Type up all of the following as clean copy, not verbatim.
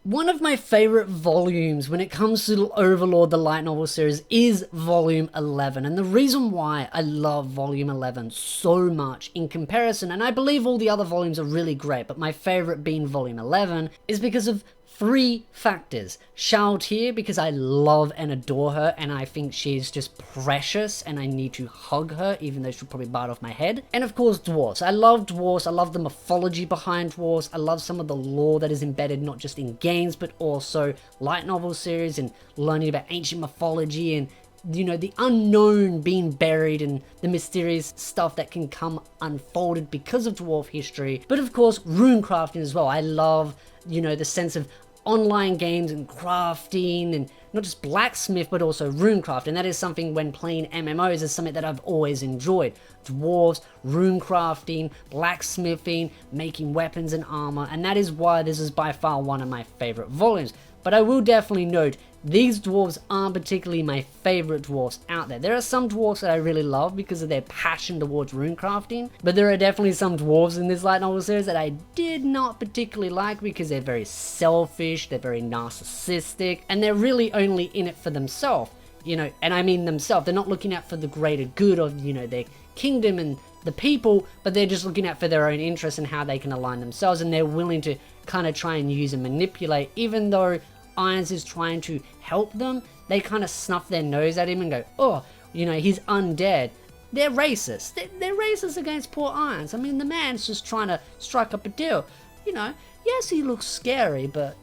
One of my favorite volumes when it comes to Overlord, the light novel series, is volume 11. And the reason why I love volume 11 so much in comparison, and I believe all the other volumes are really great, but my favorite being volume 11, is because of three factors. Shalltear, because I love and adore her, and I think she's just precious, and I need to hug her, even though she'll probably bite off my head. And of course, dwarves. I love dwarves. I love the mythology behind dwarves. I love some of the lore that is embedded not just in games, but also light novel series, and learning about ancient mythology, and you know, the unknown being buried, and the mysterious stuff that can come unfolded because of dwarf history. But of course, rune crafting as well. I love, you know, the sense of online games and crafting, and not just blacksmith, but also runecraft. And that is something when playing MMOs is something that I've always enjoyed. Dwarves, runecrafting, blacksmithing, making weapons and armor. And that is why this is by far one of my favorite volumes. But I will definitely note, these dwarves aren't particularly my favorite dwarves out there. There are some dwarves that I really love because of their passion towards runecrafting, but there are definitely some dwarves in this light novel series that I did not particularly like because they're very selfish, they're very narcissistic, and they're really only in it for themselves. You know, and I mean themselves. They're not looking out for the greater good of, you know, their kingdom and the people, but they're just looking out for their own interests and how they can align themselves, and they're willing to kind of try and use and manipulate, even though Ainz is trying to help them. They kind of snuff their nose at him and go, oh, you know, he's undead. They're racist. They're racist against poor Ainz. I mean, the man's just trying to strike up a deal. You know, yes, he looks scary, but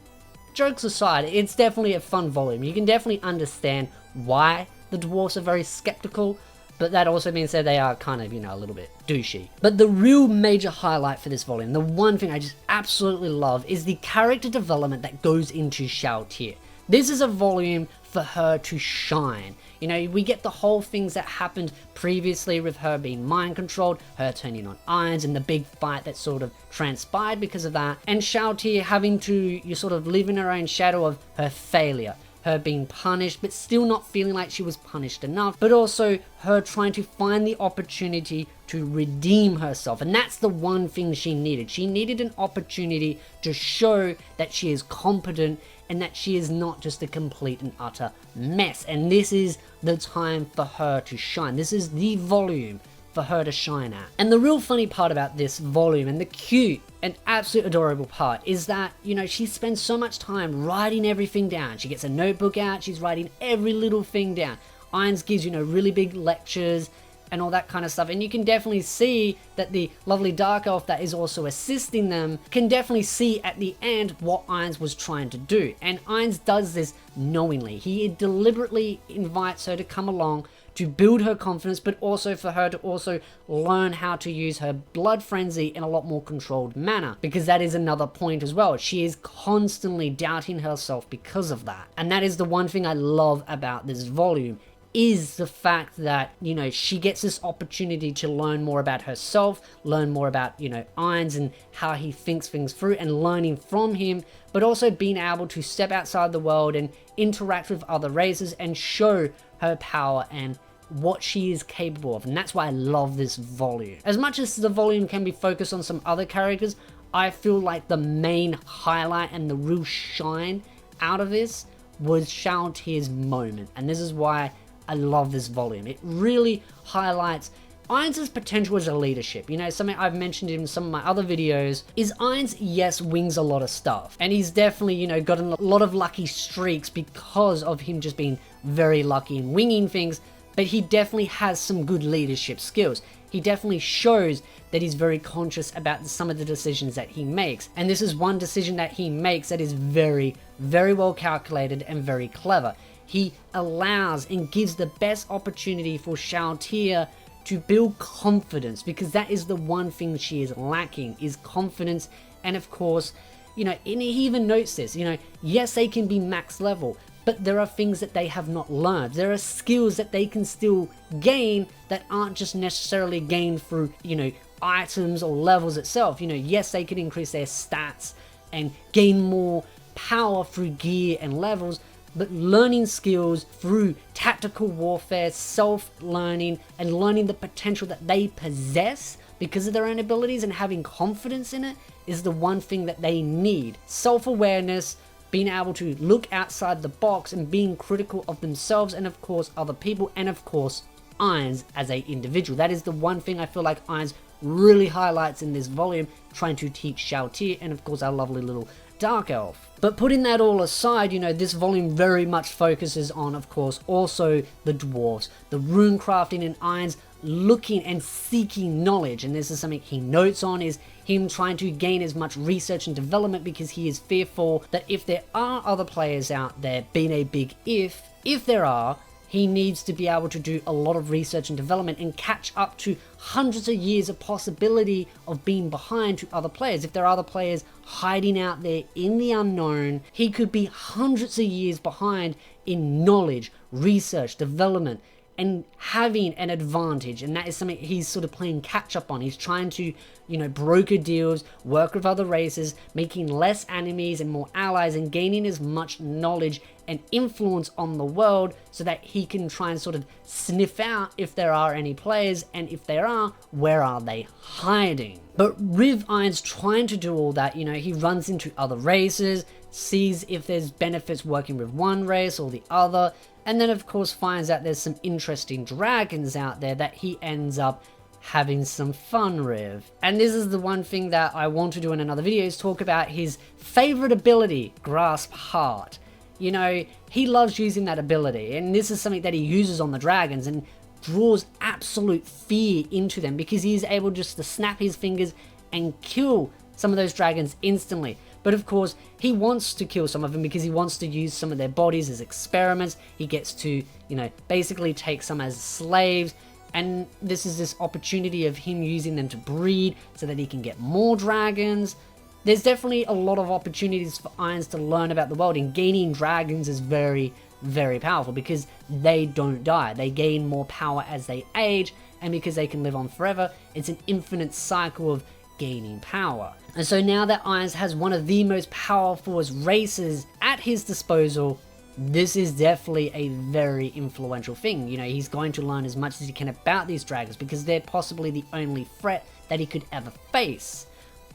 jokes aside, it's definitely a fun volume. You can definitely understand why the dwarves are very skeptical, but that also means that they are kind of, you know, a little bit douchey. But the real major highlight for this volume, the one thing I just absolutely love, is the character development that goes into Shalltear. This is a volume for her to shine. You know, we get the whole things that happened previously with her being mind controlled, her turning on Ainz, and the big fight that sort of transpired because of that, and Shalltear having to, you sort of live in her own shadow of her failure, her being punished but still not feeling like she was punished enough, but also her trying to find the opportunity to redeem herself. And that's the one thing she needed. She needed an opportunity to show that she is competent and that she is not just a complete and utter mess. And this is the time for her to shine. This is the volume for her to shine at. And the real funny part about this volume, and the cute and absolute adorable part, is that, you know, she spends so much time writing everything down. She gets a notebook out, she's writing every little thing down. Ainz gives, you know, really big lectures and all that kind of stuff, and you can definitely see that the lovely dark elf that is also assisting them can definitely see at the end what Ainz was trying to do. And Ainz does this knowingly. He deliberately invites her to come along to build her confidence, but also for her to also learn how to use her blood frenzy in a lot more controlled manner, because that is another point as well. She is constantly doubting herself because of that. And that is the one thing I love about this volume, is the fact that, you know, she gets this opportunity to learn more about herself, learn more about, you know, Ainz and how he thinks things through, and learning from him, but also being able to step outside the world and interact with other races and show her power and what she is capable of. And that's why I love this volume. As much as the volume can be focused on some other characters, I feel like the main highlight and the real shine out of this was Shalltear's moment. And this is why I love this volume. It really highlights Ainz's potential as a leadership. You know, something I've mentioned in some of my other videos is Ainz, yes, wings a lot of stuff. And he's definitely, you know, gotten a lot of lucky streaks because of him just being very lucky in winging things. But he definitely has some good leadership skills. He definitely shows that he's very conscious about some of the decisions that he makes. And this is one decision that he makes that is very, very well calculated and very clever. He allows and gives the best opportunity for Shalltear to build confidence, because that is the one thing she is lacking, is confidence. And of course, you know, and he even notes this, you know, yes, they can be max level, but there are things that they have not learned. There are skills that they can still gain that aren't just necessarily gained through, you know, items or levels itself. You know, yes, they can increase their stats and gain more power through gear and levels, but learning skills through tactical warfare, self-learning, and learning the potential that they possess because of their own abilities and having confidence in it is the one thing that they need. Self-awareness, being able to look outside the box and being critical of themselves and of course other people, and of course Ainz as a individual. That is the one thing I feel like Ainz really highlights in this volume, trying to teach Shalltear and of course our lovely little Dark Elf. But putting that all aside, you know, this volume very much focuses on, of course, also the dwarves, the rune crafting, and Ainz looking and seeking knowledge. And this is something he notes on, is him trying to gain as much research and development because he is fearful that if there are other players out there, being a big if there are, he needs to be able to do a lot of research and development and catch up to hundreds of years of possibility of being behind to other players. If there are other players hiding out there in the unknown, he could be hundreds of years behind in knowledge, research, development, and having an advantage. And that is something he's sort of playing catch up on. He's trying to, you know, broker deals, work with other races, making less enemies and more allies, and gaining as much knowledge and influence on the world so that he can try and sort of sniff out if there are any players, and if there are, where are they hiding. But with Ainz trying to do all that, you know, he runs into other races, sees if there's benefits working with one race or the other, and then of course finds out there's some interesting dragons out there that he ends up having some fun with. And this is the one thing that I want to do in another video, is talk about his favorite ability, Grasp Heart. You know, he loves using that ability, and this is something that he uses on the dragons and draws absolute fear into them, because he is able just to snap his fingers and kill some of those dragons instantly. But of course, he wants to kill some of them because he wants to use some of their bodies as experiments. He gets to, you know, basically take some as slaves. And this is this opportunity of him using them to breed so that he can get more dragons. There's definitely a lot of opportunities for Ainz to learn about the world, and gaining dragons is very, very powerful because they don't die. They gain more power as they age, and because they can live on forever, it's an infinite cycle of gaining power. And so now that Ainz has one of the most powerful races at his disposal, this is definitely a very influential thing. You know, he's going to learn as much as he can about these dragons because they're possibly the only threat that he could ever face.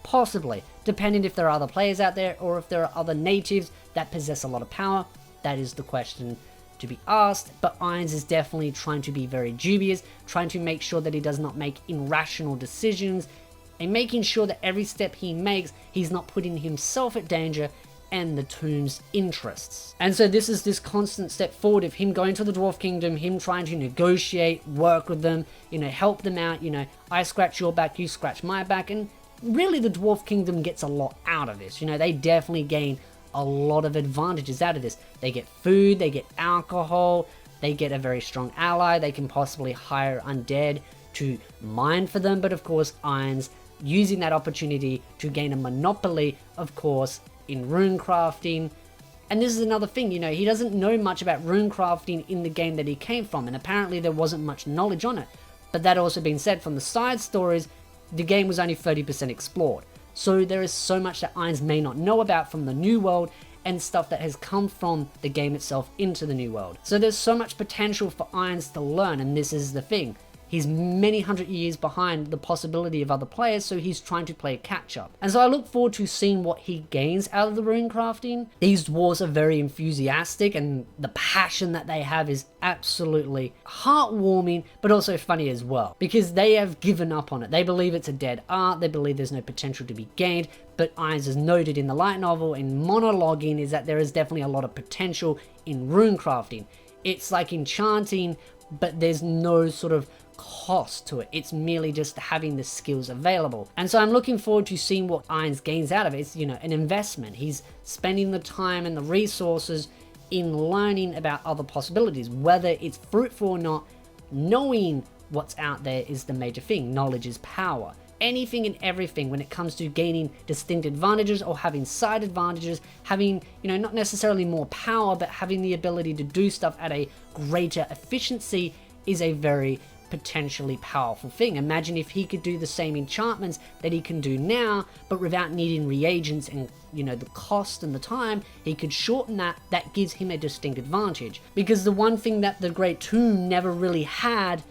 Possibly, depending if there are other players out there or if there are other natives that possess a lot of power. That is the question to be asked. But Ainz is definitely trying to be very dubious, trying to make sure that he does not make irrational decisions, and making sure that every step he makes, he's not putting himself at danger and the tomb's interests. And so this is this constant step forward of him going to the Dwarf Kingdom, him trying to negotiate, work with them, you know, help them out, you know, I scratch your back, you scratch my back, and really the Dwarf Kingdom gets a lot out of this. You know, they definitely gain a lot of advantages out of this. They get food, they get alcohol, they get a very strong ally, they can possibly hire undead to mine for them, but of course Ainz using that opportunity to gain a monopoly, of course, in rune crafting. And this is another thing, you know, he doesn't know much about rune crafting in the game that he came from, and apparently there wasn't much knowledge on it. But that also being said, from the side stories, the game was only 30% explored. So there is so much that Ainz may not know about from the new world, and stuff that has come from the game itself into the new world. So there's so much potential for Ainz to learn, and this is the thing. He's many hundred years behind the possibility of other players, so he's trying to play catch up. And so I look forward to seeing what he gains out of the rune crafting. These dwarves are very enthusiastic, and the passion that they have is absolutely heartwarming, but also funny as well, because they have given up on it. They believe it's a dead art, they believe there's no potential to be gained, but Ainz has noted in the light novel and monologuing is that there is definitely a lot of potential in rune crafting. It's like enchanting, but there's no sort of cost to it. It's merely just having the skills available. And so I'm looking forward to seeing what Ainz gains out of it. It's, you know, an investment. He's spending the time and the resources in learning about other possibilities. Whether it's fruitful or not, knowing what's out there is the major thing. Knowledge is power. Anything and everything when it comes to gaining distinct advantages or having side advantages, having, you know, not necessarily more power, but having the ability to do stuff at a greater efficiency is a very potentially powerful thing. Imagine if he could do the same enchantments that he can do now, but without needing reagents and, you know, the cost and the time. He could shorten that. That gives him a distinct advantage, because the one thing that the Great Tomb never really had,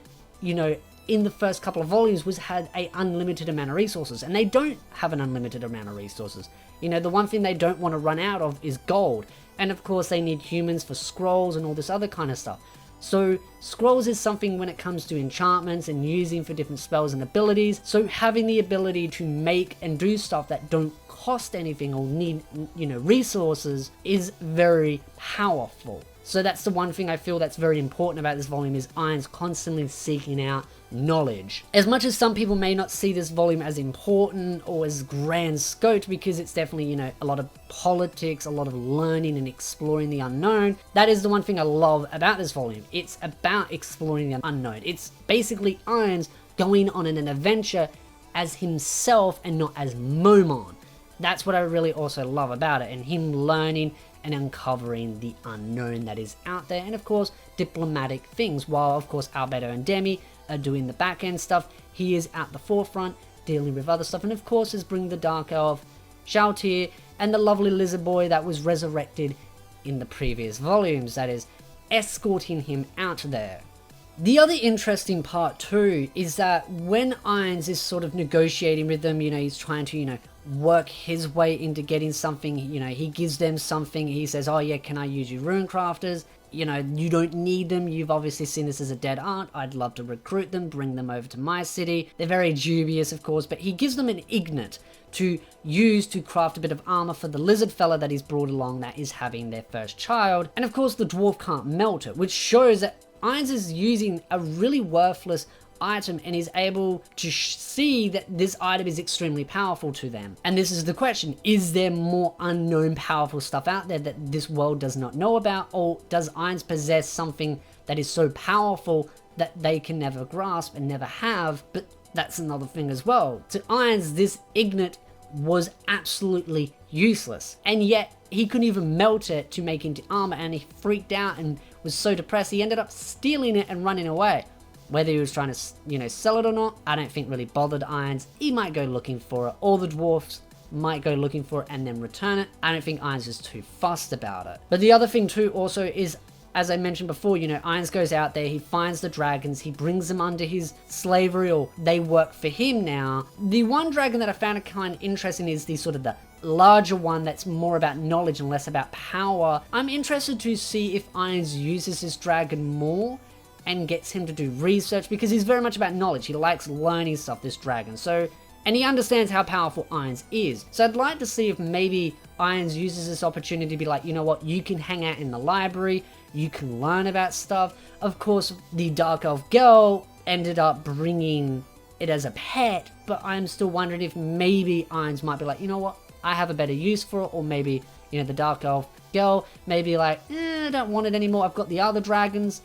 you know, in the first couple of volumes was had a unlimited amount of resources, and they don't have an unlimited amount of resources. You know, the one thing they don't want to run out of is gold, and of course they need humans for scrolls and all this other kind of stuff. So scrolls is something when it comes to enchantments and using for different spells and abilities. So having the ability to make and do stuff that don't cost anything or need, you know, resources is very powerful. So that's the one thing I feel that's very important about this volume, is Ainz constantly seeking out knowledge. As much as some people may not see this volume as important or as grand scoped, because it's definitely, you know, a lot of politics, a lot of learning and exploring the unknown, that is the one thing I love about this volume. It's about exploring the unknown. It's basically Ainz going on an adventure as himself and not as Momon. That's what I really also love about it, and him learning and uncovering the unknown that is out there, and of course diplomatic things, while of course Albedo and Demi are doing the back end stuff. He is at the forefront dealing with other stuff, and of course is bringing the Dark Elf, Shalltear, and the lovely lizard boy that was resurrected in the previous volumes, that is escorting him out there. The other interesting part too is that when Ainz is sort of negotiating with them, you know, he's trying to, you know, work his way into getting something, you know, he gives them something, he says, oh yeah, can I use you rune crafters? You know, you don't need them, you've obviously seen this as a dead art, I'd love to recruit them, bring them over to my city. They're very dubious, of course, but he gives them an ignet to use to craft a bit of armor for the lizard fella that he's brought along that is having their first child. And of course the dwarf can't melt it, which shows that Ainz is using a really worthless item and is able to see that this item is extremely powerful to them. And this is the question, is there more unknown powerful stuff out there that this world does not know about, or does Ainz possess something that is so powerful that they can never grasp and never have? But that's another thing as well. To Ainz, this ignet was absolutely useless, and yet he couldn't even melt it to make into armor, and he freaked out and was so depressed he ended up stealing it and running away. Whether he was trying to, you know, sell it or not, I don't think really bothered Ainz. He might go looking for it, or the dwarfs might go looking for it and then return it. I don't think Ainz is too fussed about it. But the other thing too also is, as I mentioned before, you know, Ainz goes out there, he finds the dragons, he brings them under his slavery, or they work for him now. The one dragon that I found kind of interesting is the sort of the larger one that's more about knowledge and less about power. I'm interested to see if Ainz uses this dragon more and gets him to do research, because he's very much about knowledge. He likes learning stuff, this dragon. So, and he understands how powerful Ainz is. So I'd like to see if maybe Ainz uses this opportunity to be like, you know what, you can hang out in the library, you can learn about stuff. Of course, the Dark Elf girl ended up bringing it as a pet, but I'm still wondering if maybe Ainz might be like, you know what, I have a better use for it, or maybe, you know, the Dark Elf girl may be like, I don't want it anymore, I've got the other dragons.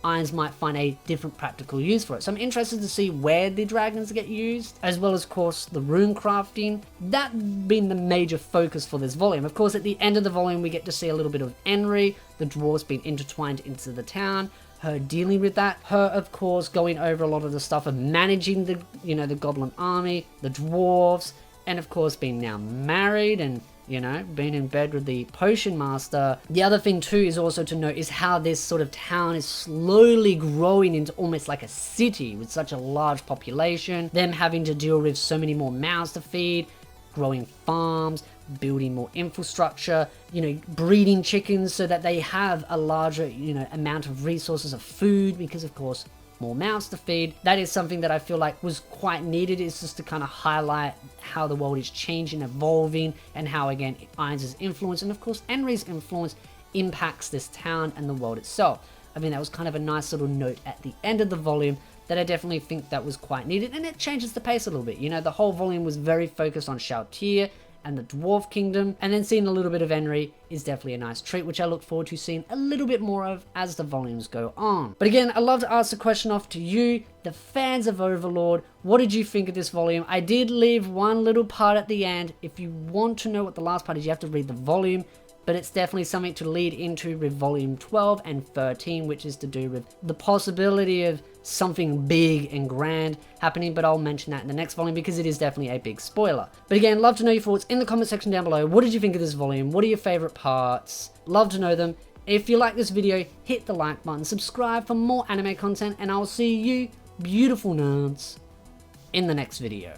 Ainz might find a different practical use for it. So I'm interested to see where the dragons get used, as well as, of course, the rune crafting. That being the major focus for this volume. Of course, at the end of the volume, we get to see a little bit of Enri, the dwarves being intertwined into the town, her dealing with that, her, of course, going over a lot of the stuff of managing the, you know, the goblin army, the dwarves, and of course being now married and, you know, being in bed with the potion master. The other thing too is also to note is how this sort of town is slowly growing into almost like a city with such a large population, them having to deal with so many more mouths to feed, growing farms, building more infrastructure, you know, breeding chickens so that they have a larger, you know, amount of resources of food, because of course more mouths to feed. That is something that I feel like was quite needed, is just to kind of highlight how the world is changing, evolving, and how again Ainz's influence and of course Enri's influence impacts this town and the world itself. I mean, that was kind of a nice little note at the end of the volume that I definitely think that was quite needed, and it changes the pace a little bit. You know, the whole volume was very focused on Shalltear and the Dwarf Kingdom, and then seeing a little bit of Enri is definitely a nice treat, which I look forward to seeing a little bit more of as the volumes go on. But again, I'd love to ask the question off to you, the fans of Overlord. What did you think of this volume? I did leave one little part at the end. If you want to know what the last part is, you have to read the volume, but it's definitely something to lead into with volume 12 and 13, which is to do with the possibility of something big and grand happening, but I'll mention that in the next volume because it is definitely a big spoiler. But again, love to know your thoughts in the comment section down below. What did you think of this volume? What are your favorite parts? Love to know them. If you like this video, hit the like button, subscribe for more anime content, and I'll see you beautiful nerds, in the next video.